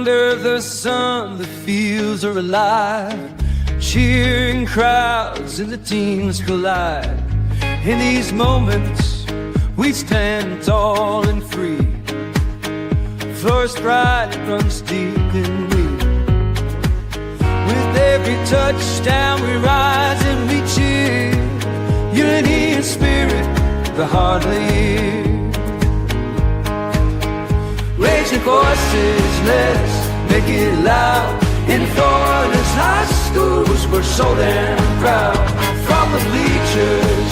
Under the sun, the fields are alive. Cheering crowds and the teams collide. In these moments, we stand tall and free. First pride runs deep in me. With every touchdown, we rise and we cheer. Unity and spirit, the heart of the year. Raise your voices, let's make it loud. In Florida's high schools, we're so damn proud. From the bleachers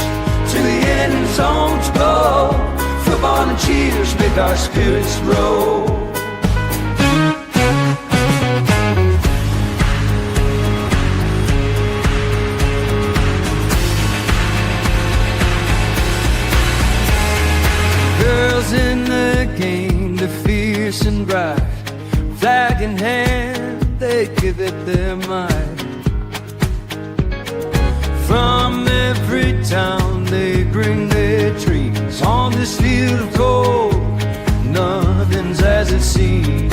to the end zones go. Football and cheers make our spirits grow. Girls in the game, they're fierce and bright. Flag in hand, they give it their might. From every town they bring their dreams. On this field of gold, nothing's as it seems.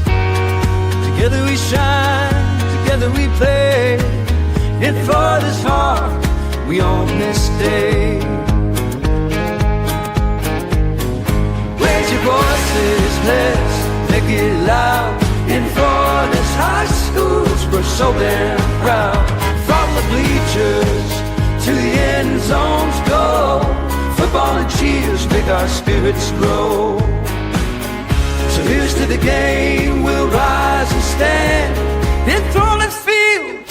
Together we shine, together we play. In Florida's heart, we own this day. Raise your voices, let's make it loud. In Florida's high schools, we're so damn proud. From the bleachers to the end zones go. Football and cheers make our spirits grow. So here's to the game, we'll rise and stand. In Florida's field,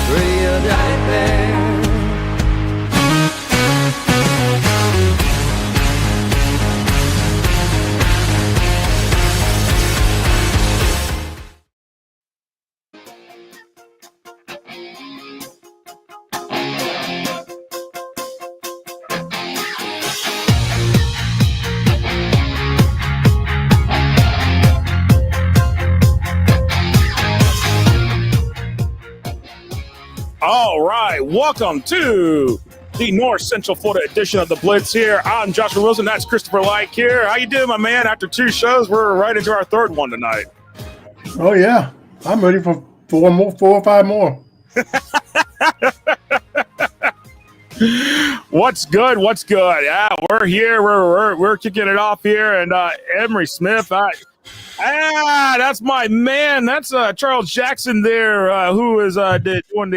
real giant band. All right, welcome to the North Central Florida edition of the Blitz here. I'm Joshua Wilson. That's Christopher Like here. How you doing, my man? After two shows, we're right into our third one tonight. Oh, yeah. I'm ready for four or five more. What's good? What's good? Yeah, we're here. We're kicking it off here. And Emery Smith, that's my man. That's Charles Jackson there, who is doing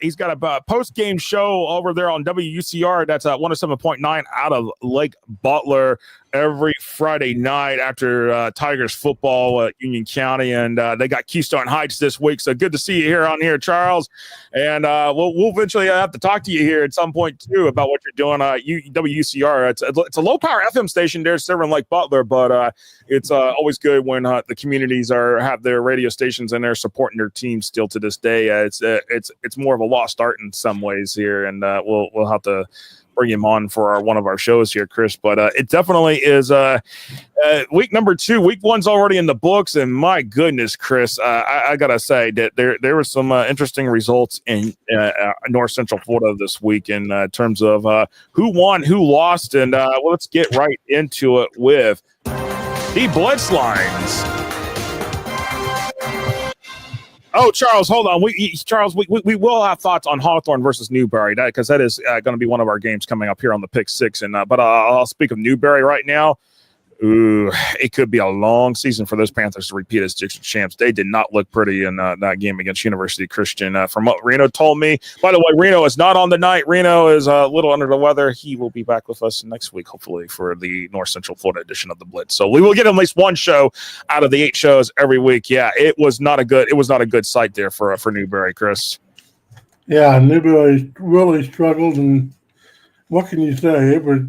he's got a post-game show over there on WUCR. That's 107.9 out of Lake Butler every Friday night after Tigers football at Union County. And they got Keystone Heights this week. So good to see you here on here, Charles. And we'll eventually have to talk to you here at some point, too, about what you're doing. WUCR, it's a low-power FM station there serving Lake Butler, but it's always good when the communities have their radio stations and they're supporting their teams still to this day. It's more of a lost art in some ways here, and we'll have to bring him on for one of our shows here, Chris. But it definitely is week number 2. Week 1's already in the books, and my goodness, Chris, I gotta say that there were some interesting results in North Central Florida this week in terms of who won, who lost, and let's get right into it with the Blitz Lines. Oh, Charles, hold on. We will have thoughts on Hawthorne versus Newberry, because that is going to be one of our games coming up here on the Pick 6. But I'll speak of Newberry right now. Ooh, it could be a long season for those Panthers to repeat as district champs. They did not look pretty in that game against University Christian. From what Reno told me, by the way, Reno is not on the night. Reno is a little under the weather. He will be back with us next week, hopefully, for the North Central Florida edition of the Blitz. So we will get at least one show out of the 8 shows every week. Yeah, it was not a good sight there for Newberry, Chris. Yeah, Newberry really struggled, and what can you say? It was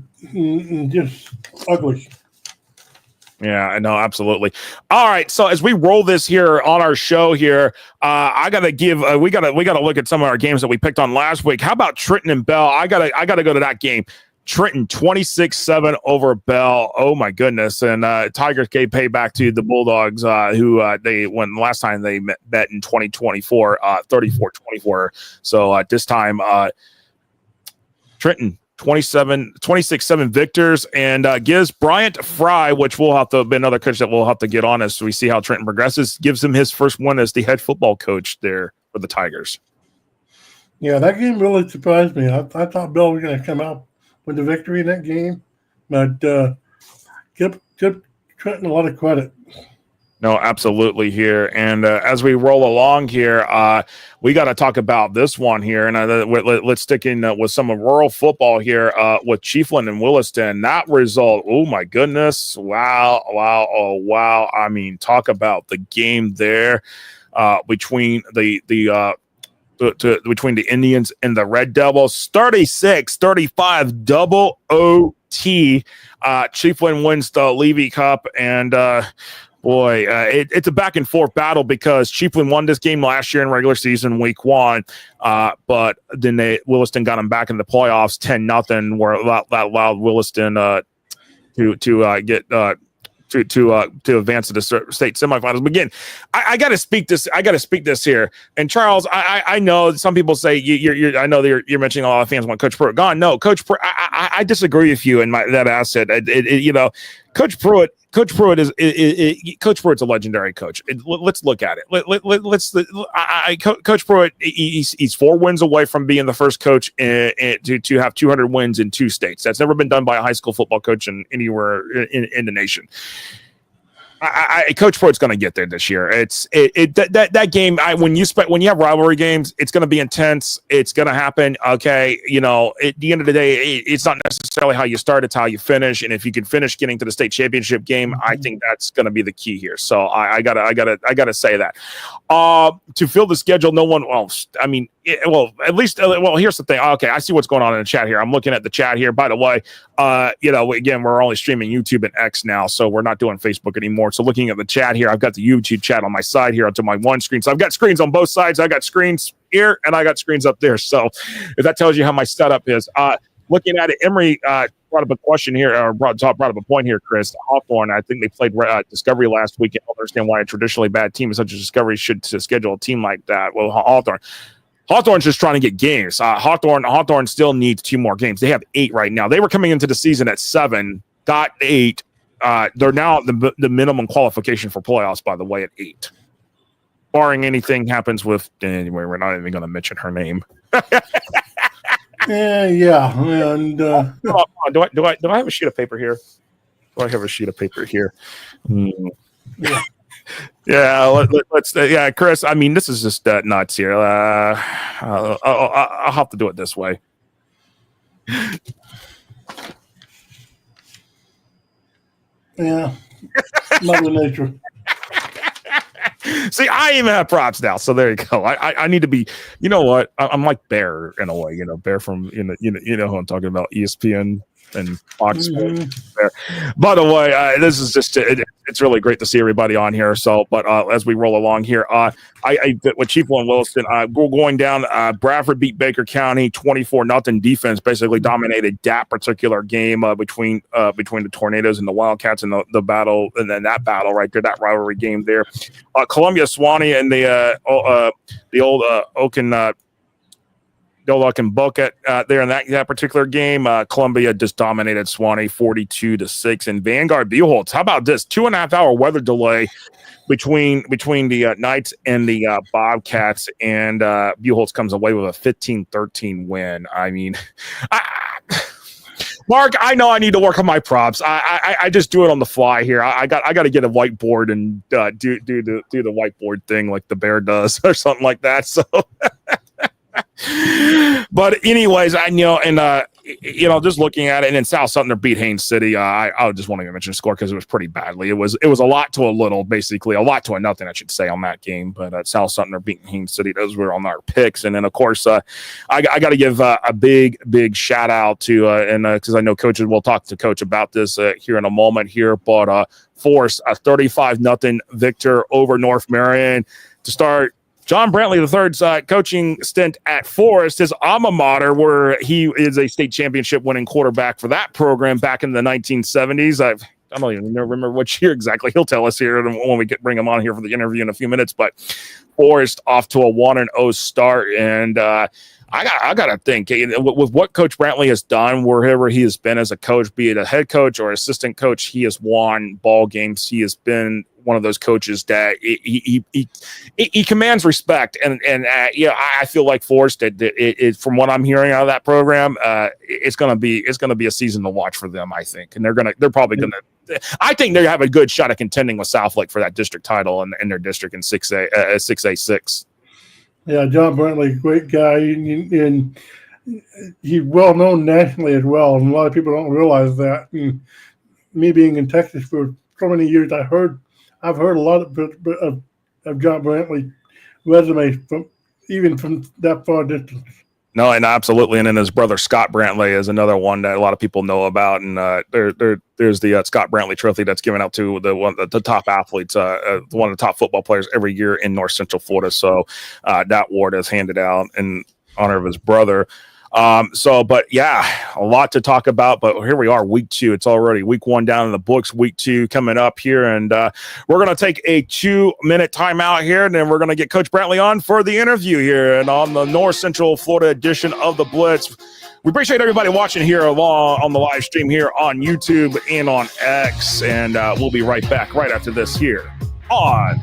just ugly. Yeah, no, absolutely. All right, so as we roll this here on our show here, I gotta give we gotta look at some of our games that we picked on last week. How about Trenton and Bell? I gotta go to that game. Trenton 26-7 over Bell. Oh my goodness! And Tigers gave payback to the Bulldogs, who they when last time they met in 2024, 34-24. So this time, Trenton 26-7 victors, and gives Bryant Fry, which we'll have to be another coach that we'll have to get on as we see how Trenton progresses, gives him his first one as the head football coach there for the Tigers. Yeah, that game really surprised me. I thought Bill was going to come out with the victory in that game, but give Trenton a lot of credit. No, absolutely here. And as we roll along here, we got to talk about this one here. And let's stick in with some of rural football here with Chiefland and Williston. That result, oh, my goodness. Wow. I mean, talk about the game there between between the Indians and the Red Devils. 36-35 double OT. Chiefland wins the Levy Cup, and boy, it's a back and forth battle because Chiefland won this game last year in regular season week 1, but then Williston got them back in the playoffs 10-0, where that allowed Williston to advance to the state semifinals. But again, I got to speak this. I got to speak this here. And Charles, I know some people say I know that you're mentioning a lot of fans want Coach Pruitt gone. No, Coach Pruitt. I disagree with you in that asset. Coach Pruitt. Coach Pruitt's a legendary coach. Let's look at it. Coach Pruitt, he's 4 wins away from being the first coach to have 200 wins in 2 states. That's never been done by a high school football coach anywhere in the nation. Coach Pruitt's going to get there this year. That game. When you have rivalry games, it's going to be intense. It's going to happen. Okay, at the end of the day, it's not necessarily how you start; it's how you finish. And if you can finish getting to the state championship game, I think that's going to be the key here. So I gotta say that. To fill the schedule, no one. Well, I mean, at least. Well, here's the thing. Okay, I see what's going on in the chat here. I'm looking at the chat here. By the way, again, we're only streaming YouTube and X now, so we're not doing Facebook anymore. So looking at the chat here, I've got the YouTube chat on my side here onto my one screen. So I've got screens on both sides. I got screens here and I got screens up there. So if that tells you how my setup is, looking at it, Emory brought up a question here, or brought up a point here, Chris. Hawthorne, I think they played Discovery last week. I don't understand why a traditionally bad team such as Discovery should schedule a team like that. Well, Hawthorne's just trying to get games. Hawthorne still needs 2 more games. They have 8 right now. They were coming into the season at 7, got 8. They're now the minimum qualification for playoffs, by the way, at 8. Barring anything happens with, anyway, we're not even going to mention her name. Yeah. And do I have a sheet of paper here? Do I have a sheet of paper here? yeah. Yeah, let's. Chris. I mean, this is just nuts here. I'll have to do it this way. Yeah, Mother Nature. See, I even have props now, so there you go. I need to be. You know what? I'm like Bear in a way. Bear from you know who I'm talking about. ESPN and Fox. By the way, this is just it's really great to see everybody on here. So, but as we roll along here, with Chiefland and Williston, we're going down. Bradford beat Baker County 24-0. Defense basically dominated that particular game between the Tornadoes and the Wildcats and the battle, and then that battle right there, that rivalry game there. Columbia Swanee and the old Oaken. Oaken Bucket there in that particular game. Columbia just dominated Swanee 42-6. And Vanguard Buchholz, how about this 2.5 hour weather delay between the Knights and the Bobcats, and Buchholz comes away with a 15-13 win. I mean, Mark, I know I need to work on my props. I just do it on the fly here. I got to get a whiteboard and do the whiteboard thing like the Bear does or something like that. So. But anyways, just looking at it, and then South Sutton beat Haines City. I just want to mention the score because it was pretty badly. It was a lot to a little, basically a lot to a nothing, I should say, on that game. But South Sutton beating Haines City. Those were on our picks, and then of course I got to give a big shout out to and because I know coaches will talk to Coach about this here in a moment here, but Force a 35-0 victor over North Marion to start John Brantley III's coaching stint at Forest, his alma mater, where he is a state championship winning quarterback for that program back in the 1970s. I don't even remember which year exactly. He'll tell us here when we bring him on here for the interview in a few minutes. But Forest off to a 1-0 start, and I got to think with what Coach Brantley has done, wherever he has been as a coach, be it a head coach or assistant coach, he has won ball games. He has been one of those coaches that he commands respect, and I feel like Forrest, it from what I'm hearing out of that program, it's gonna be a season to watch for them, I think, and they're probably gonna. I think they have a good shot at contending with Southlake for that district title in their district in 6A6. Yeah, John Brantley, great guy, and he's well known nationally as well, and a lot of people don't realize that. And me being in Texas for so many years, I've heard a lot of John Brantley resumes from that far distance. No, and absolutely, and then his brother Scott Brantley is another one that a lot of people know about, and there's the Scott Brantley Trophy that's given out to the top athletes, one of the top football players every year in North Central Florida. So that award is handed out in honor of his brother. But yeah, a lot to talk about, but here we are, week 2. It's already week 1 down in the books, week 2 coming up here. And, we're going to take a 2-minute timeout here, and then we're going to get Coach Brantley on for the interview here and on the North Central Florida edition of the Blitz. We appreciate everybody watching here along on the live stream here on YouTube and on X. And, we'll be right back right after this here on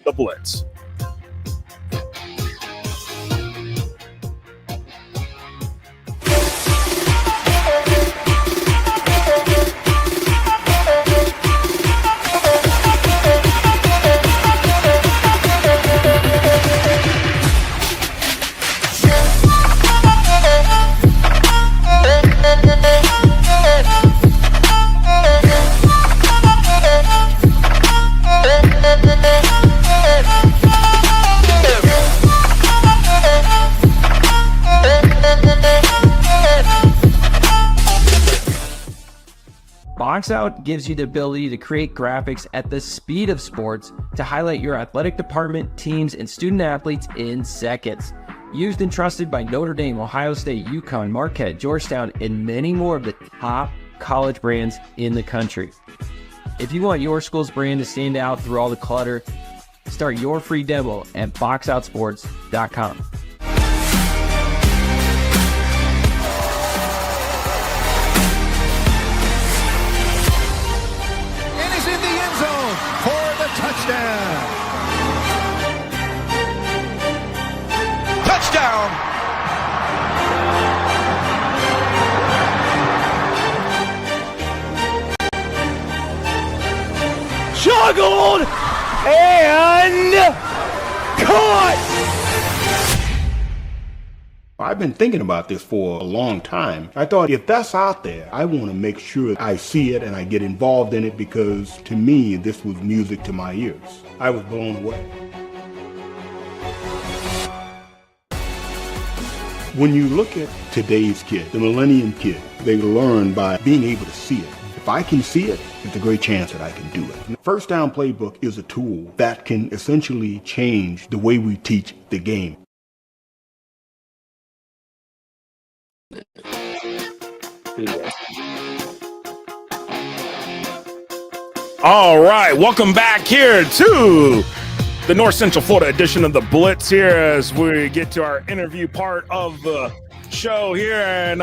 the Blitz. Box Out gives you the ability to create graphics at the speed of sports to highlight your athletic department, teams, and student athletes in seconds. Used and trusted by Notre Dame, Ohio State, UConn, Marquette, Georgetown, and many more of the top college brands in the country. If you want your school's brand to stand out through all the clutter, start your free demo at boxoutsports.com. Touchdown! Juggled and caught! I've been thinking about this for a long time. I thought if that's out there, I want to make sure I see it and I get involved in it, because to me, this was music to my ears. I was blown away. When you look at today's kid, the millennium kid, they learn by being able to see it. If I can see it, there's a great chance that I can do it. The First Down Playbook is a tool that can essentially change the way we teach the game. All right, welcome back here to the North Central Florida edition of the Blitz here as we get to our interview part of the show here, and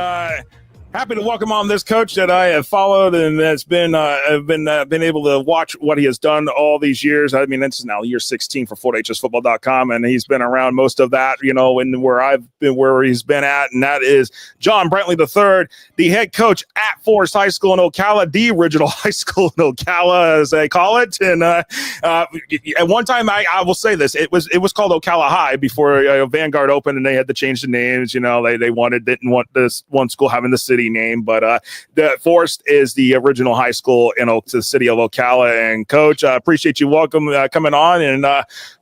happy to welcome on this coach that I have followed and that's been able to watch what he has done all these years. I mean, this is now year 16 for FloridaHSFootball.com, and he's been around most of that, and where he's been at, and that is John Brantley III, the head coach at Forest High School in Ocala, the original high school in Ocala, as they call it. And at one time, I will say this, it was called Ocala High before Vanguard opened, and they had to change the names. They didn't want this one school having the city name, but the Forest is the original high school in the city of Ocala. And Coach, I appreciate you coming on. And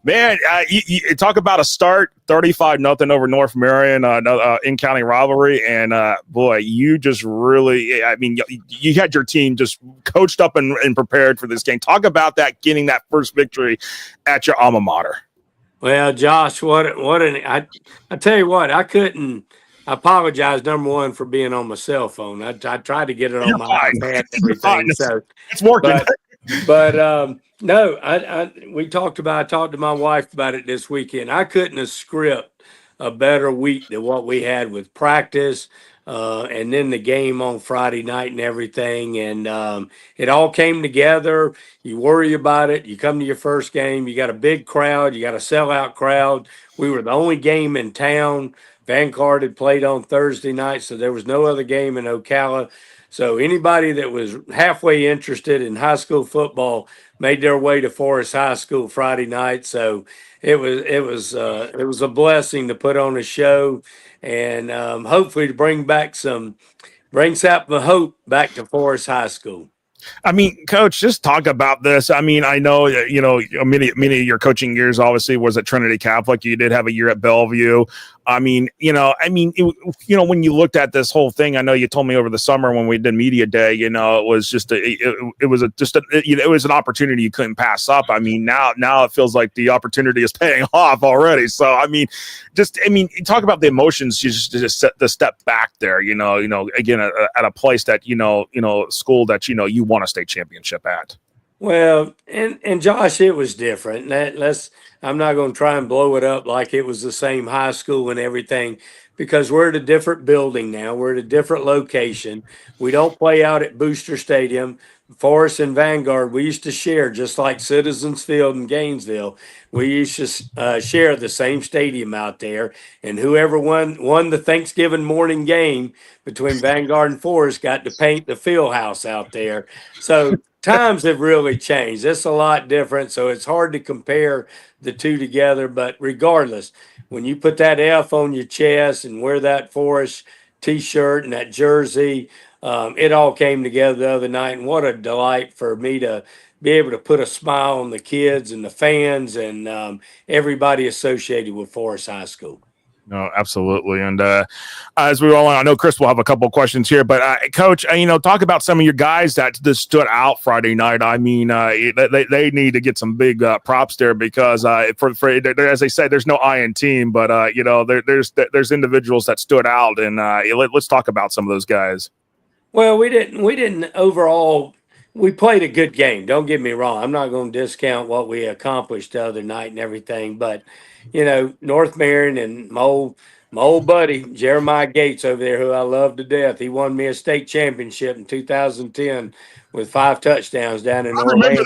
man, you talk about a start, 35-0 over North Marion, in-county rivalry, and boy, you just really, you had your team just coached up and prepared for this game. Talk about that, getting that first victory at your alma mater. Well, Josh, I tell you what, I apologize, number one, for being on my cell phone. I tried to get it on my iPad and everything. So it's working. But no, I talked to my wife about it this weekend. I couldn't have script a better week than what we had with practice. And then the game on Friday night and everything. And it all came together. You worry about it. You come to your first game. You got a big crowd. You got a sellout crowd. We were the only game in town. Vanguard had played on Thursday night, so there was no other game in Ocala. So anybody that was halfway interested in high school football made their way to Forest High School Friday night. So it was a blessing to put on a show, and hopefully to bring something of hope back to Forest High School. I mean, Coach, just talk about this. I mean, I know, many of your coaching years obviously was at Trinity Catholic. You did have a year at Bellevue. I mean, when you looked at this whole thing, I know you told me over the summer when we did media day, it was just it was an opportunity you couldn't pass up. I mean, now it feels like the opportunity is paying off already. So, talk about the emotions. You just set the step back there, again, at a place that, school that, you want a state championship at. Well, and Josh, it was different. I'm not going to try and blow it up like it was the same high school and everything, because we're at a different building now. We're at a different location. We don't play out at Booster Stadium. Forest and Vanguard, we used to share, just like Citizens Field and Gainesville. We used to share the same stadium out there, and whoever won the Thanksgiving morning game between Vanguard and Forest got to paint the field house out there. So times have really changed. It's a lot different, so it's hard to compare the two together. But regardless, when you put that F on your chest and wear that Forest T-shirt and that jersey, it all came together the other night. And what a delight for me to be able to put a smile on the kids and the fans and everybody associated with Forest High School. No, absolutely. And as we roll on, I know Chris will have a couple of questions here, but Coach, talk about some of your guys that just stood out Friday night. I mean, they need to get some big props there because for as they say, there's no I in team, but there's individuals that stood out, and let's talk about some of those guys. Well, we didn't overall. We played a good game. Don't get me wrong. I'm not going to discount what we accomplished the other night and everything, but North Marion and my old buddy Jeremiah Gates over there, who I love to death. He won me a state championship in 2010 with 5 touchdowns down in Orlando.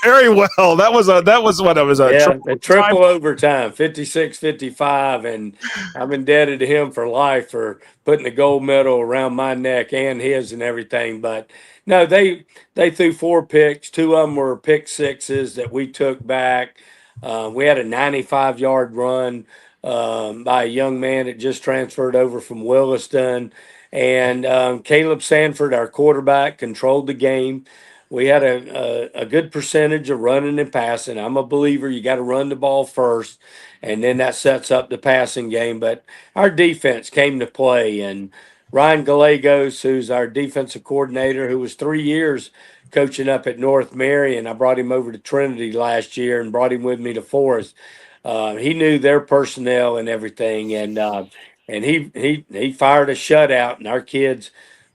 Very well. That was what it was. A triple overtime, 56-55, and I'm indebted to him for life for putting the gold medal around my neck and his and everything. But no, they threw 4 picks. 2 of them were pick sixes that we took back. We had a 95-yard run by a young man that just transferred over from Williston. And Caleb Sanford, our quarterback, controlled the game. We had a good percentage of running and passing. I'm a believer you got to run the ball first, and then that sets up the passing game. But our defense came to play, and Ryan Gallegos, who's our defensive coordinator, who was 3 years coaching up at North Marion. I brought him over to Trinity last year and brought him with me to Forest. He knew their personnel and everything, and he fired a shutout, and our kids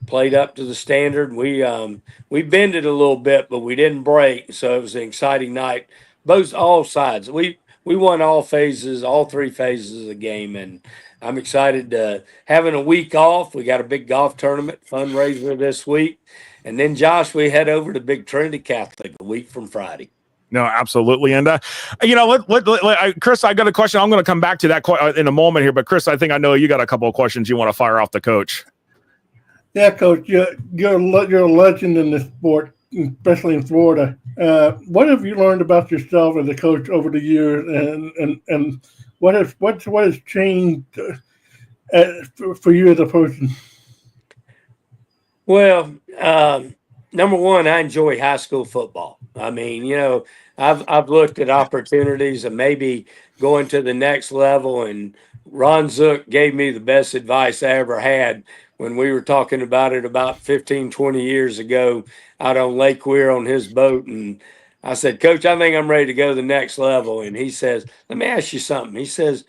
played up to the standard. We bended a little bit, but we didn't break, so it was an exciting night. All sides. We won all 3 phases of the game, and I'm excited to having a week off. We got a big golf tournament fundraiser this week. And then, Josh, we head over to Big Trinity Catholic a week from Friday. No, absolutely. And, Chris, I got a question. I'm going to come back to that in a moment here. But, Chris, I know you got a couple of questions you want to fire off the coach. Yeah, Coach, you're a legend in the sport, especially in Florida. What have you learned about yourself as a coach over the years, and what has changed for you as a person? Well, number one, I enjoy high school football. I mean, I've looked at opportunities of maybe going to the next level, and Ron Zook gave me the best advice I ever had when we were talking about it about 15, 20 years ago out on Lake Weir on his boat. And I said, Coach, I think I'm ready to go to the next level. And he says, let me ask you something. He says,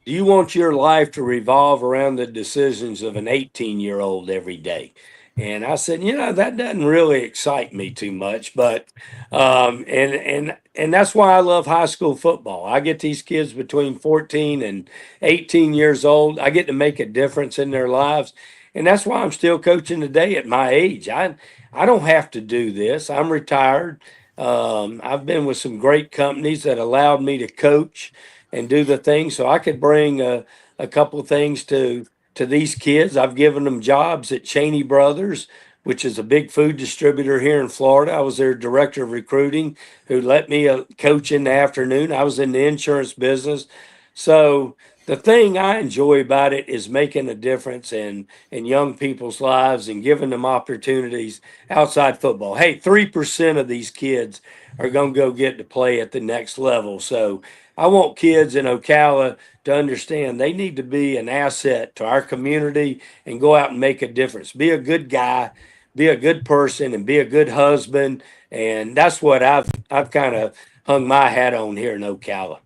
do you want your life to revolve around the decisions of an 18-year-old every day? And I said, that doesn't really excite me too much, but and that's why I love high school football. I get these kids between 14 and 18 years old. I get to make a difference in their lives, and that's why I'm still coaching today at my age. I don't have to do this. I'm retired. I've been with some great companies that allowed me to coach and do the things, so I could bring a couple of things to these kids. I've given them jobs at Cheney Brothers, which is a big food distributor here in Florida. I was their director of recruiting, who let me coach in the afternoon. I was in the insurance business. So the thing I enjoy about it is making a difference in young people's lives and giving them opportunities outside football. Hey, 3% of these kids are going to go get to play at the next level. So I want kids in Ocala to understand they need to be an asset to our community and go out and make a difference. Be a good guy, be a good person, and be a good husband. And that's what I've kind of hung my hat on here in Ocala.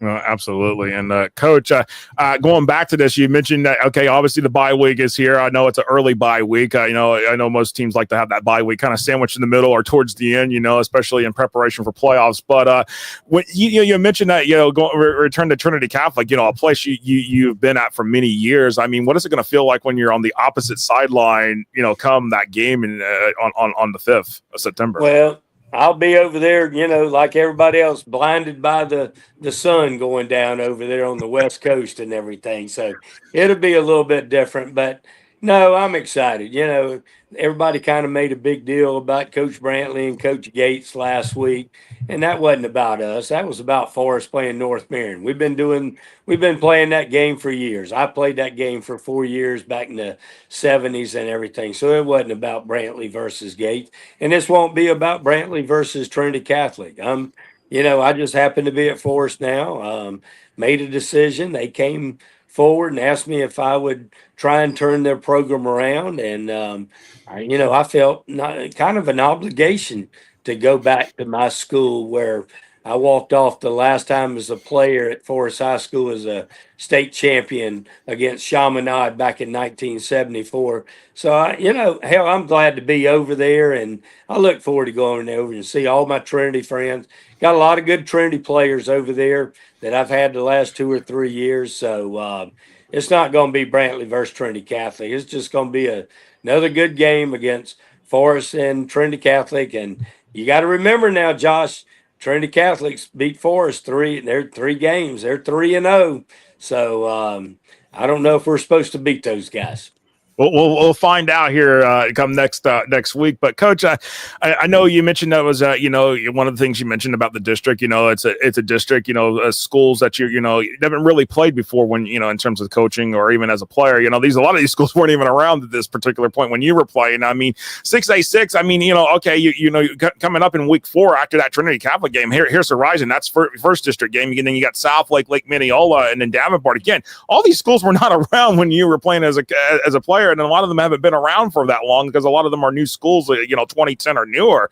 Absolutely. And Coach, going back to this, you mentioned that, okay, obviously the bye week is here. I know it's an early bye week. I know most teams like to have that bye week kind of sandwiched in the middle or towards the end, especially in preparation for playoffs. But when you mentioned that, return to Trinity Catholic, a place you've been at for many years. I mean, what is it going to feel like when you're on the opposite sideline, come that game on the 5th of September? Well, I'll be over there, like everybody else, blinded by the sun going down over there on the West Coast and everything. So it'll be a little bit different, but no, I'm excited. Everybody kind of made a big deal about Coach Brantley and Coach Gates last week, and that wasn't about us. That was about Forest playing North Marion. We've been playing that game for years. I played that game for 4 years back in the 70s and everything. So it wasn't about Brantley versus Gates, and this won't be about Brantley versus Trinity Catholic. I just happen to be at Forest now. Made a decision. They came forward and asked me if I would try and turn their program around. And, I felt kind of an obligation to go back to my school where I walked off the last time as a player at Forest High School as a state champion against Chaminade back in 1974. So, hell, I'm glad to be over there, and I look forward to going over and see all my Trinity friends. Got a lot of good Trinity players over there that I've had the last 2 or 3 years. So it's not going to be Brantley versus Trinity Catholic. It's just going to be another good game against Forest and Trinity Catholic. And you got to remember now, Josh, Trinity Catholics beat Forest they're 3 games. They're 3-0. So I don't know if we're supposed to beat those guys. We'll find out here come next week. But Coach, I know you mentioned that was one of the things you mentioned about the district. It's a district. Schools that you haven't really played before when in terms of coaching or even as a player. A lot of these schools weren't even around at this particular point when you were playing. I mean, 6A6. I mean, okay, coming up in week 4 after that Trinity Catholic game. Here's Horizon. That's first district game. And then you got South Lake Mineola, and then Davenport again. All these schools were not around when you were playing as a player. And a lot of them haven't been around for that long because a lot of them are new schools, 2010 or newer.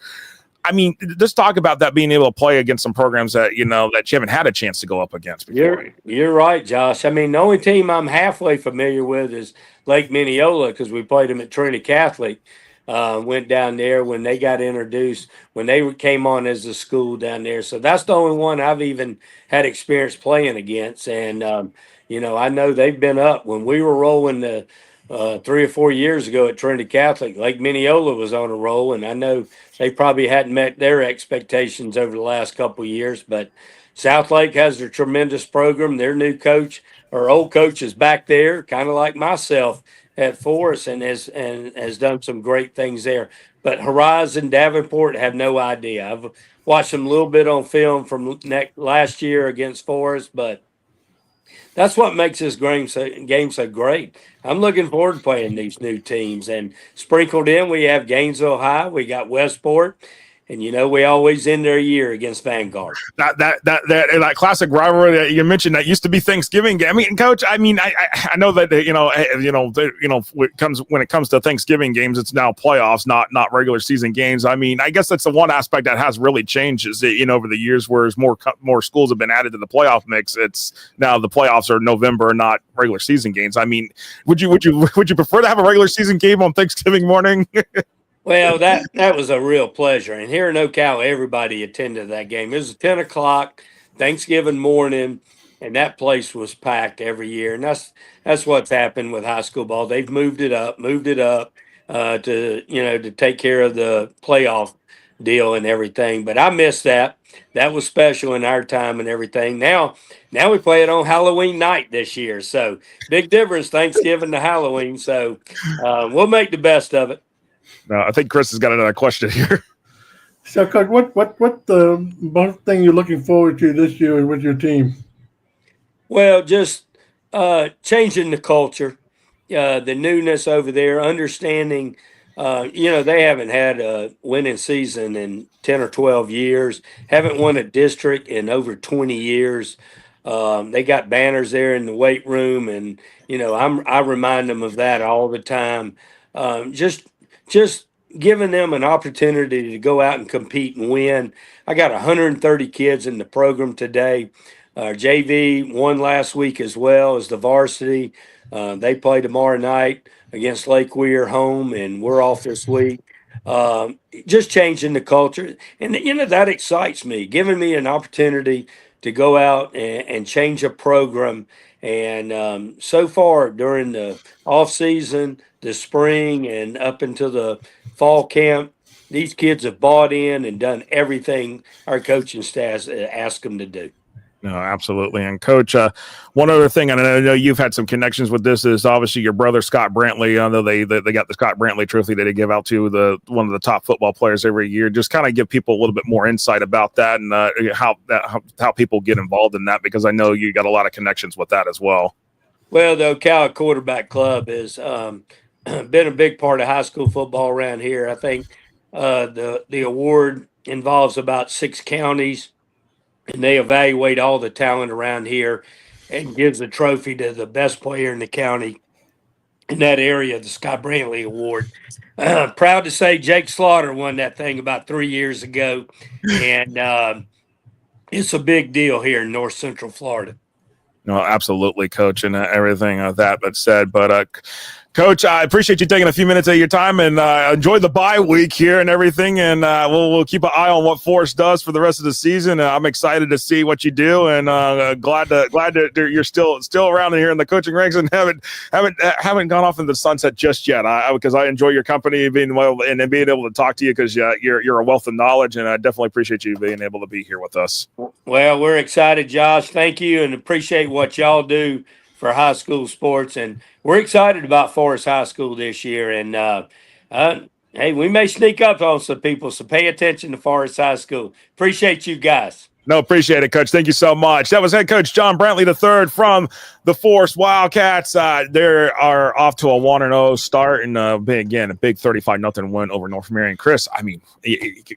I mean, just talk about that, being able to play against some programs that, that you haven't had a chance to go up against before. You're right, Josh. I mean, the only team I'm halfway familiar with is Lake Mineola because we played them at Trinity Catholic. Went down there when they got introduced, when they came on as a school down there. So that's the only one I've even had experience playing against. And, I know they've been up. When we were rolling the 3 or 4 years ago at Trinity Catholic, Lake Mineola was on a roll, and I know they probably hadn't met their expectations over the last couple of years, but South Lake has a tremendous program. Their new coach or old coach is back there, kind of like myself at Forest, and has done some great things there. But Horizon, Davenport, have no idea. I've watched them a little bit on film from last year against Forest, but that's what makes this game so great. I'm looking forward to playing these new teams. And sprinkled in, we have Gainesville High, we got Westport, And we always end our year against Vanguard. That classic rivalry that you mentioned, that used to be Thanksgiving game. I mean, Coach, I know that when it comes to Thanksgiving games, it's now playoffs, not regular season games. I mean, I guess that's the one aspect that has really changed is that, over the years, whereas more schools have been added to the playoff mix, it's now the playoffs are November, not regular season games. I mean, would you prefer to have a regular season game on Thanksgiving morning? Well, that was a real pleasure. And here in Ocala, everybody attended that game. It was 10 o'clock Thanksgiving morning, and that place was packed every year. And that's what's happened with high school ball. They've moved it up to take care of the playoff deal and everything. But I miss that. That was special in our time and everything. Now we play it on Halloween night this year. So big difference, Thanksgiving to Halloween. So we'll make the best of it. No, I think Chris has got another question here. So, Coach, what the most thing you're looking forward to this year with your team? Well, just changing the culture, the newness over there, understanding, they haven't had a winning season in 10 or 12 years, haven't won a district in over 20 years. They got banners there in the weight room, and, I remind them of that all the time. Just giving them an opportunity to go out and compete and win. I got 130 kids in the program today. JV won last week as well as the varsity. They play tomorrow night against Lake Weir home, and we're off this week. Just changing the culture. And, that excites me, giving me an opportunity to go out and change a program. And so far during the off season, the spring, and up until the fall camp, these kids have bought in and done everything our coaching staff asked them to do. No, absolutely. And Coach, one other thing, and I know you've had some connections with this, is obviously your brother Scott Brantley. I know they got the Scott Brantley trophy that they give out to one of the top football players every year. Just kind of give people a little bit more insight about that and how people get involved in that, because I know you got a lot of connections with that as well. Well, the Ocala Quarterback Club has been a big part of high school football around here. I think the award involves about 6 counties, and they evaluate all the talent around here and gives the trophy to the best player in the county in that area, the Scott Brantley Award. Proud to say Jake Slaughter won that thing about 3 years ago, and it's a big deal here in North Central Florida. No, absolutely, Coach, and everything of that's said. But Coach, I appreciate you taking a few minutes of your time, and enjoy the bye week here and everything. And we'll keep an eye on what Forest does for the rest of the season. I'm excited to see what you do, and glad that you're still around here in the coaching ranks and haven't gone off in the sunset just yet. Because I enjoy your company, being able to talk to you, because you're a wealth of knowledge, and I definitely appreciate you being able to be here with us. Well, we're excited, Josh. Thank you, and appreciate what y'all do for high school sports, and we're excited about Forest High School this year. And hey, we may sneak up on some people, so pay attention to Forest High School. Appreciate you guys. No, appreciate it, Coach. Thank you so much. That was head coach John Brantley III from the Forest Wildcats. They are off to a 1-0 start, and again, a big 35-0 win over North Marion. Chris, I mean,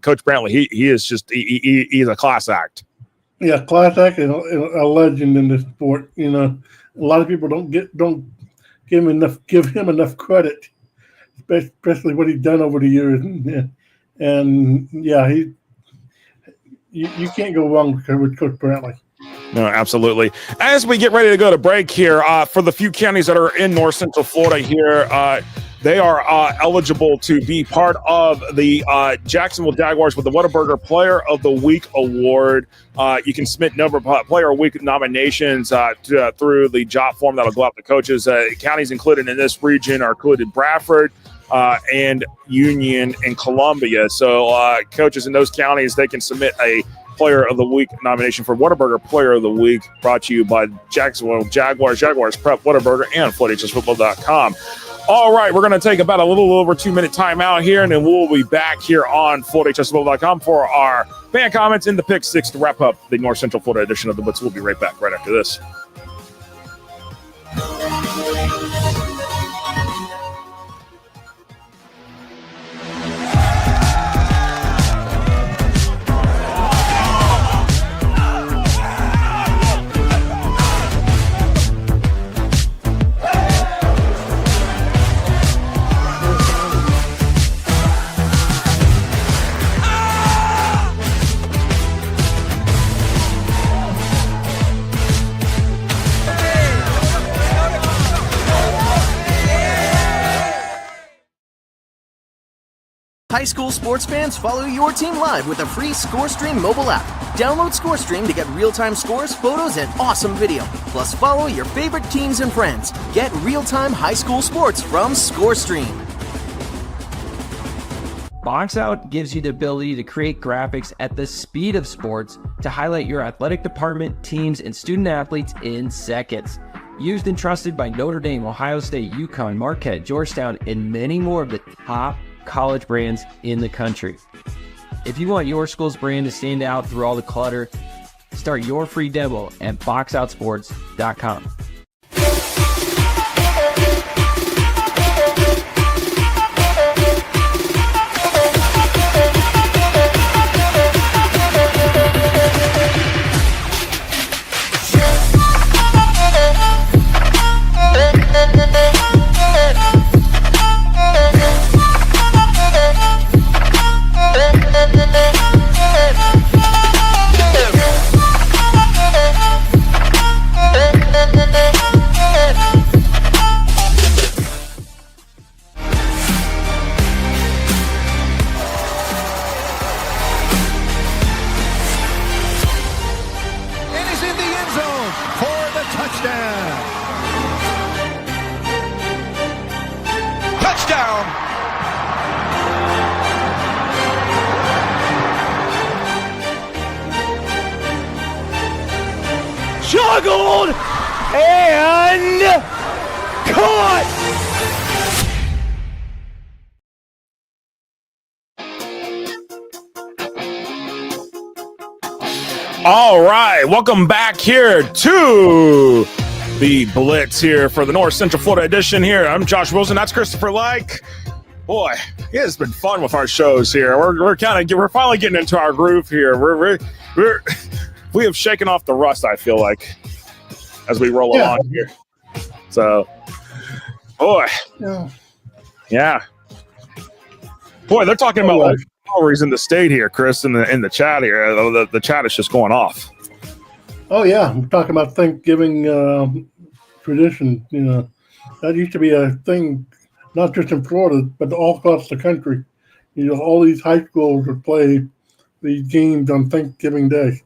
Coach Brantley, he is just he's a class act. Yeah, class act and a legend in the sport. A lot of people don't give him enough credit, especially what he's done over the years. And yeah, you can't go wrong with Coach Brantley. No, absolutely. As we get ready to go to break here, for the few counties that are in North Central Florida here, they are eligible to be part of the Jacksonville Jaguars with the Whataburger Player of the Week Award. You can submit number of Player of the Week nominations through the job form that'll go out to coaches. Counties included in this region are included Bradford and Union and Columbia. So coaches in those counties, they can submit a Player of the Week nomination for Whataburger Player of the Week, brought to you by Jacksonville Jaguars, Jaguars Prep, Whataburger, and FloodHSFootball.com. All right, we're going to take about a little over 2-minute timeout here, and then we'll be back here on FloodHSFootball.com for our fan comments in the Pick 6 to wrap up the North Central Florida edition of the Blitz. We'll be right back right after this. High school sports fans, follow your team live with a free ScoreStream mobile app. Download ScoreStream to get real-time scores, photos, and awesome video. Plus, follow your favorite teams and friends. Get real-time high school sports from ScoreStream. Box Out gives you the ability to create graphics at the speed of sports to highlight your athletic department, teams, and student athletes in seconds. Used and trusted by Notre Dame, Ohio State, UConn, Marquette, Georgetown, and many more of the top college brands in the country. If you want your school's brand to stand out through all the clutter, start your free demo at boxoutsports.com. Juggled and caught. All right, welcome back here to the Blitz here for the North Central Florida edition here. I'm Josh Wilson. That's Christopher Like. Boy, it has been fun with our shows here. We're finally getting into our groove here. We have shaken off the rust, I feel like, as we roll along here. So, boy. Yeah. Boy, they're talking about rivalries in the state here, Chris, in the chat here. The chat is just going off. Oh, yeah. I'm talking about Thanksgiving tradition. You know, that used to be a thing, not just in Florida, but all across the country. You know, all these high schools would play these games on Thanksgiving Day.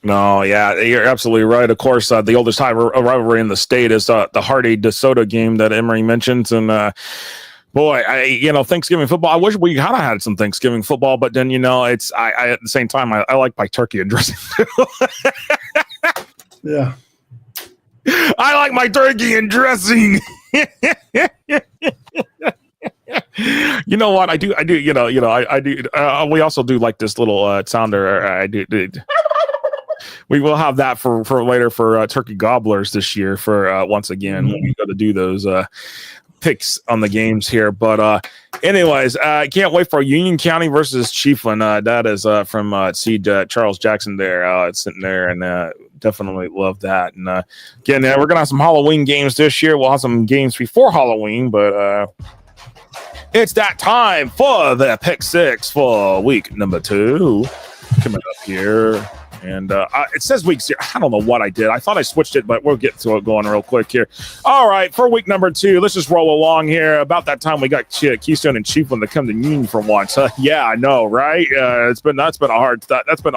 No, yeah, you're absolutely right. Of course, the oldest rivalry in the state is the Hardy-DeSoto game that Emery mentions. And, boy, Thanksgiving football, I wish we kind of had some Thanksgiving football, but then, it's at the same time, I like my turkey and dressing too. Yeah. I like my turkey and dressing. You know what? I do. I do. We also do like this little sounder. I do. We will have that for later for turkey gobblers this year for once again when we go to do those picks on the games here. But anyways, I can't wait for Union County versus Chiefland. That is from Seed Charles Jackson there. It's sitting there and definitely love that. And again, we're going to have some Halloween games this year. We'll have some games before Halloween, but it's that time for the pick six for week number 2 coming up here. And it says week 0. I don't know what I did. I thought I switched it, but we'll get to it going real quick here. All right, for week number 2, let's just roll along here. About that time, we got Keystone and Chiefland to come to Union for once. Yeah, I know, right? That's been a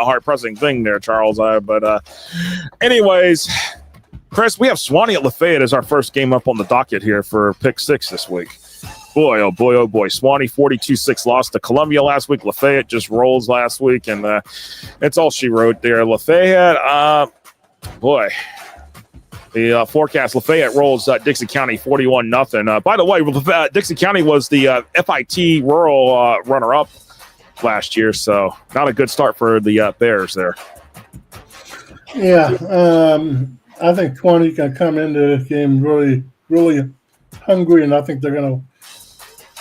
hard pressing thing there, Charles. But anyways, Chris, we have Swanee at Lafayette as our first game up on the docket here for pick 6 this week. Boy, oh boy, oh boy. Swanee 42-6 lost to Columbia last week. Lafayette just rolls last week, and that's all she wrote there. Lafayette, boy. The forecast, Lafayette rolls Dixie County 41-0. By the way, Dixie County was the FIT rural runner-up last year, so not a good start for the Bears there. Yeah, I think Swanee's going to come into this game really, really hungry, and I think they're going to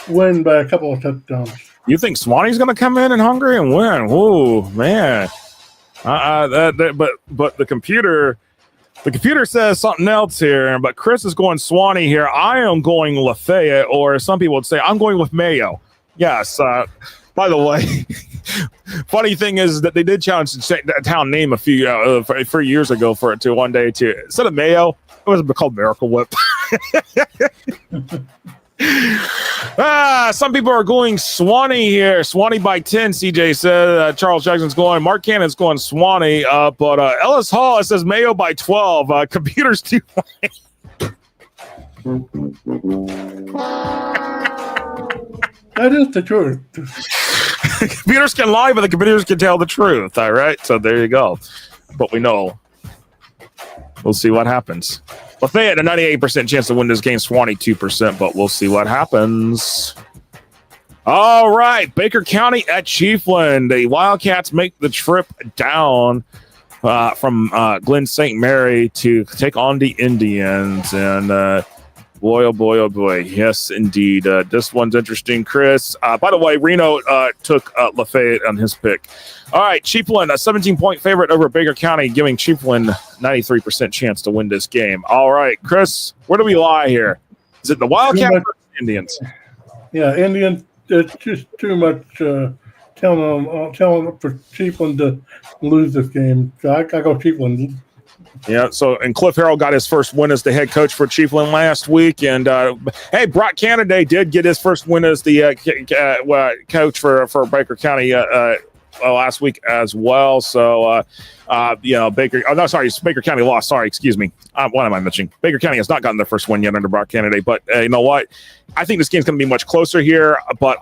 win by a couple of touchdowns. You think Swanee's going to come in and hungry and win? Whoa, man! But the computer says something else here. But Chris is going Swanee here. I am going Lafayette, or some people would say I'm going with Mayo. Yes. By the way, funny thing is that they did challenge the town name a few 3 years ago to one day to instead of Mayo, it was called Miracle Whip. Some people are going Swanee here. Swanee by 10, CJ said. Charles Jackson's going. Mark Cannon's going Swanee. But Ellis Hall, it says Mayo by 12. Computers too. That is the truth. Computers can lie, but the computers can tell the truth. All right. So there you go. But we know. We'll see what happens. Lafayette, a 98% chance to win this game. Swanee, 2%, but we'll see what happens. All right. Baker County at Chiefland. The Wildcats make the trip down from Glen St. Mary to take on the Indians. And boy, oh boy, oh boy. Yes, indeed. This one's interesting, Chris. By the way, Reno took Lafayette on his pick. All right, Chiefland, a 17-point favorite over Baker County, giving Chiefland 93% chance to win this game. All right, Chris, where do we lie here? Is it the Wildcats or the Indians? Yeah, Indians. It's just too much telling for Chiefland to lose this game. So I go Chiefland. Yeah, so and Cliff Harrell got his first win as the head coach for Chiefland last week, and hey, Brock Canada did get his first win as the coach for Baker County last week as well. So Baker. Oh no, sorry, Baker County lost. Sorry, excuse me. What am I mentioning? Baker County has not gotten their first win yet under Brock Canada, but you know what? I think this game's going to be much closer here. But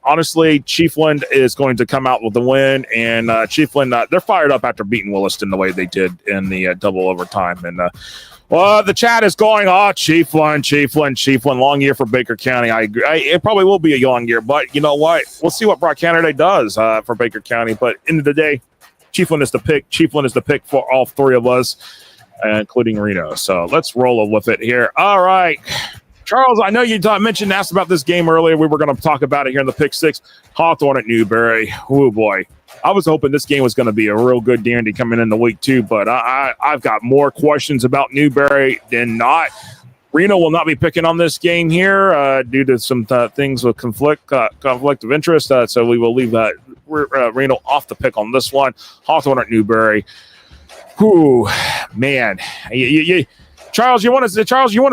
honestly, Chiefland is going to come out with the win, and Chiefland they're fired up after beating Williston the way they did in the double overtime. And the chat is going, Chiefland. Long year for Baker County. I agree. It probably will be a long year, but you know what? We'll see what Brock Canada does for Baker County. But end of the day, Chiefland is the pick. Chiefland is the pick for all three of us, including Reno. So let's roll with it here. All right. Charles, I know you asked about this game earlier. We were going to talk about it here in the Pick Six. Hawthorne at Newberry. Oh, boy. I was hoping this game was going to be a real good dandy coming into week 2, but I've got more questions about Newberry than not. Reno will not be picking on this game here due to some things with conflict of interest, so we will leave Reno off the pick on this one. Hawthorne at Newberry. Whew, man. Charles, you want to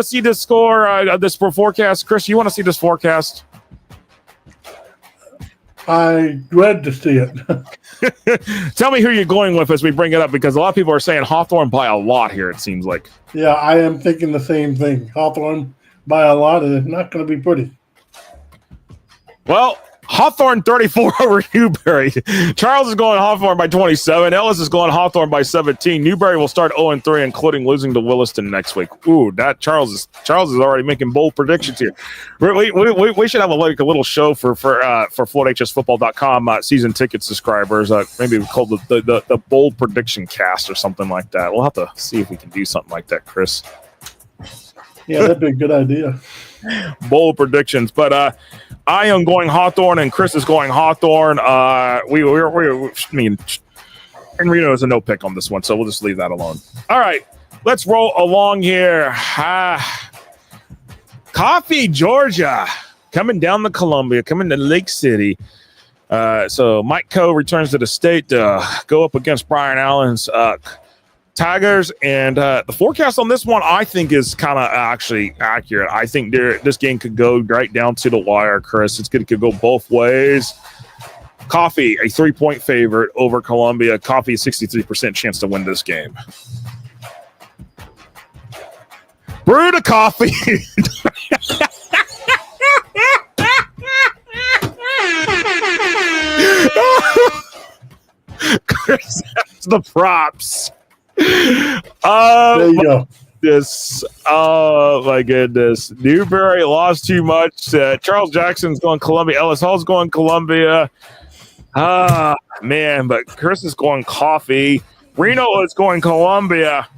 see this score, this forecast? Chris, you want to see this forecast? I dread to see it. Tell me who you're going with as we bring it up, because a lot of people are saying Hawthorne by a lot here, it seems like. Yeah, I am thinking the same thing. Hawthorne by a lot, and it's not going to be pretty. Well, Hawthorne 34 over Newberry. Charles is going Hawthorne by 27. Ellis is going Hawthorne by 17. Newberry will start 0-3, including losing to Williston next week. Ooh, that Charles is already making bold predictions here. We should have a little show for FloatHSFootball.com season ticket subscribers. Maybe we call the bold prediction cast or something like that. We'll have to see if we can do something like that, Chris. Yeah, that'd be a good idea. Bold predictions, but I am going Hawthorne and Chris is going Hawthorne. And Reno is a no pick on this one, so we'll just leave that alone. All right, let's roll along here. Coffee, Georgia, coming down to Columbia, coming to Lake City. So Mike Coe returns to the state to go up against Brian Allen's Tigers, and the forecast on this one I think is kind of actually accurate. I think this game could go right down to the wire, Chris. It could go both ways. Coffee, a 3-point favorite over Columbia. Coffee, 63% chance to win this game. Brew the coffee. Chris has the props. There you go. Oh my goodness. Newberry lost too much. Charles Jackson's going Columbia. Ellis Hall's going Columbia. Man, but Chris is going Coffee. Reno is going Columbia.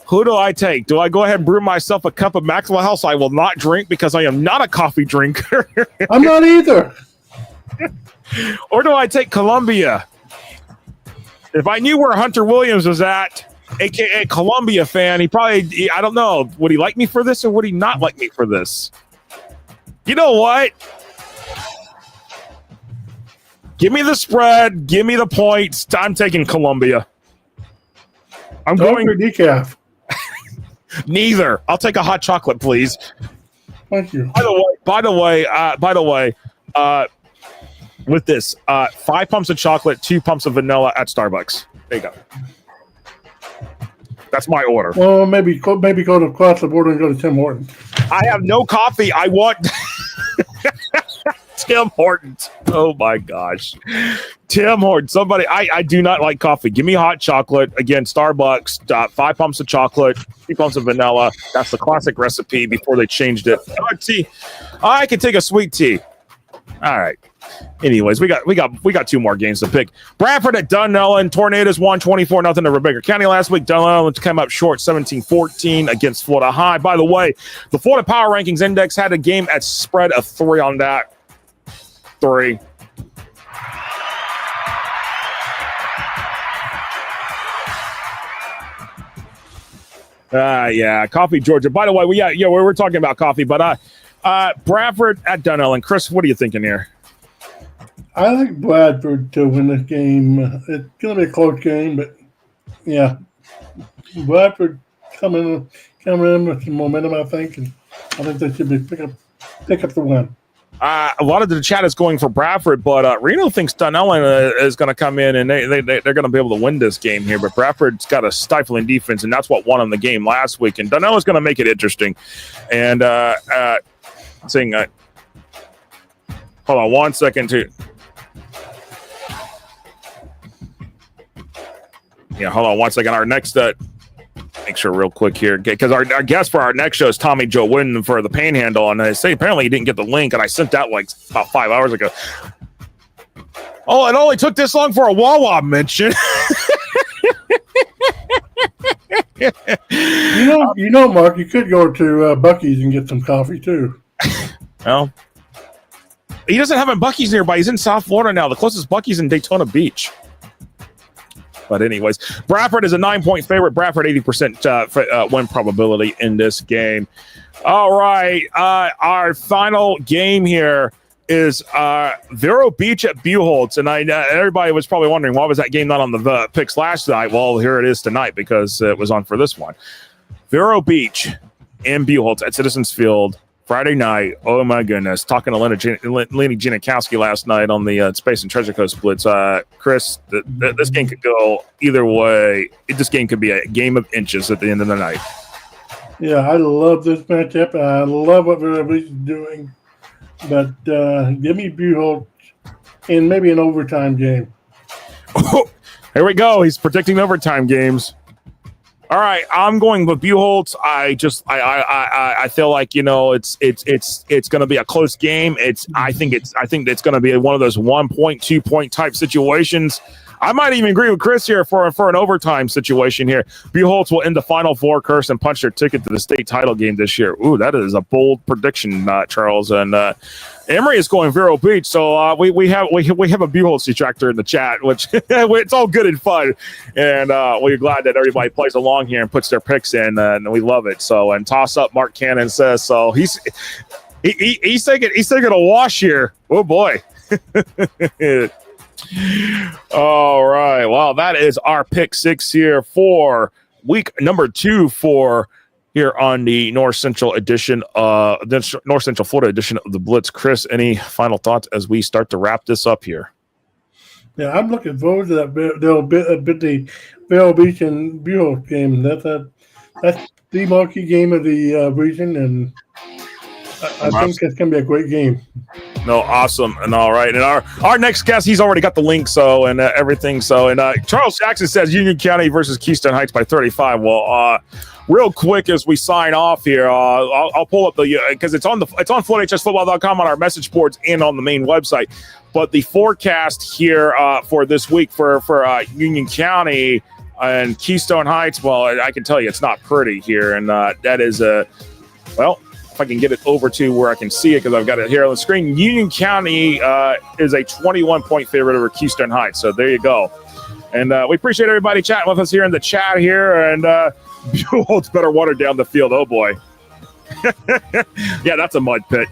Who do I take? Do I go ahead and brew myself a cup of Maxwell House I will not drink because I am not a coffee drinker? I'm not either. Or do I take Columbia? If I knew where Hunter Williams was at, a.k.a. Columbia fan, I don't know, would he like me for this or would he not like me for this? You know what? Give me the spread. Give me the points. I'm taking Columbia. I'm going for decaf. Neither. I'll take a hot chocolate, please. Thank you. By the way, with this, 5 pumps of chocolate, 2 pumps of vanilla at Starbucks. There you go. That's my order. Well, maybe go across the border and go to Tim Hortons. I have no coffee. I want Tim Hortons. Oh my gosh. Tim Hortons. Somebody, I do not like coffee. Give me hot chocolate. Again, Starbucks, 5 pumps of chocolate, 2 pumps of vanilla. That's the classic recipe before they changed it. Tea. I can take a sweet tea. All right. Anyways, we got 2 more games to pick. Bradford at Dunellen. Tornadoes won 24-0 to Rebecca County last week. Dunellen came up short 17-14 against Florida High. By the way, the Florida Power Rankings Index had a game at spread of 3 on that. 3. Yeah, coffee, Georgia. By the way, we're talking about coffee, but Bradford at Dunellen. Chris, what are you thinking here? I like Bradford to win this game. It's going to be a close game, but yeah, Bradford coming in with some momentum, I think, and I think they should be pick up the win. A lot of the chat is going for Bradford, but Reno thinks Dunellen is going to come in and they're going to be able to win this game here. But Bradford's got a stifling defense, and that's what won them the game last week. And Dunellen's going to make it interesting. And hold on 1 second too. Yeah, hold on 1 second. Our next, make sure real quick here, because our guest for our next show is Tommy Joe Wooden for the Panhandle, and they say apparently he didn't get the link, and I sent that like about 5 hours ago. Oh, it only took this long for a Wawa mention. You know, Mark, you could go to Buc-ee's and get some coffee too. Well, he doesn't have a Buc-ee's nearby. He's in South Florida now. The closest Buc-ee's in Daytona Beach. But anyways, Bradford is a 9-point favorite. Bradford 80% win probability in this game. All right, our final game here is Vero Beach at Buchholz, and everybody was probably wondering why was that game not on the picks last night. Well, here it is tonight because it was on for this one. Vero Beach and Buchholz at Citizens Field. Friday night, oh my goodness! Talking to Lenny Janikowski last night on the Space and Treasure Coast Blitz. Chris, this game could go either way. This game could be a game of inches at the end of the night. Yeah, I love this matchup. I love what Vero Beach is doing, but give me Buchholz in maybe an overtime game. Here we go. He's predicting overtime games. All right, I'm going with Buchholz. I feel like it's going to be a close game. I think it's going to be one of those 1 point, 2 point type situations. I might even agree with Chris here for an overtime situation here. Buchholz will end the Final Four curse and punch their ticket to the state title game this year. Ooh, that is a bold prediction, Charles. And Emory is going Vero Beach, so we have a Buchholz detractor in the chat, which it's all good and fun. And we're glad that everybody plays along here and puts their picks in, and we love it. So, and toss up, Mark Cannon says so. He's taking a wash here. Oh boy. All right. Well, that is our pick 6 here for week number 2 for here on the North Central edition, the North Central Florida edition of the Blitz. Chris, any final thoughts as we start to wrap this up here? Yeah, I'm looking forward to that. The Vero Beach and Buchholz game. That's the marquee game of the region, and I think it's going to be a great game. No, awesome. And all right. And our next guest, he's already got the link, so, and everything. So, and Charles Jackson says Union County versus Keystone Heights by 35. Well, real quick as we sign off here, I'll pull up the, because it's on FloatHSFootball.com on our message boards and on the main website. But the forecast here for this week for Union County and Keystone Heights, well, I can tell you it's not pretty here. And that is well, if I can get it over to where I can see it, because I've got it here on the screen. Union County is a 21-point favorite over Keystone Heights. So there you go. And we appreciate everybody chatting with us here in the chat here. And Buchholz better water down the field. Oh, boy. Yeah, that's a mud pit.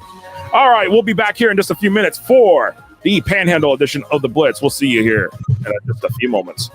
All right, we'll be back here in just a few minutes for the Panhandle edition of the Blitz. We'll see you here in just a few moments.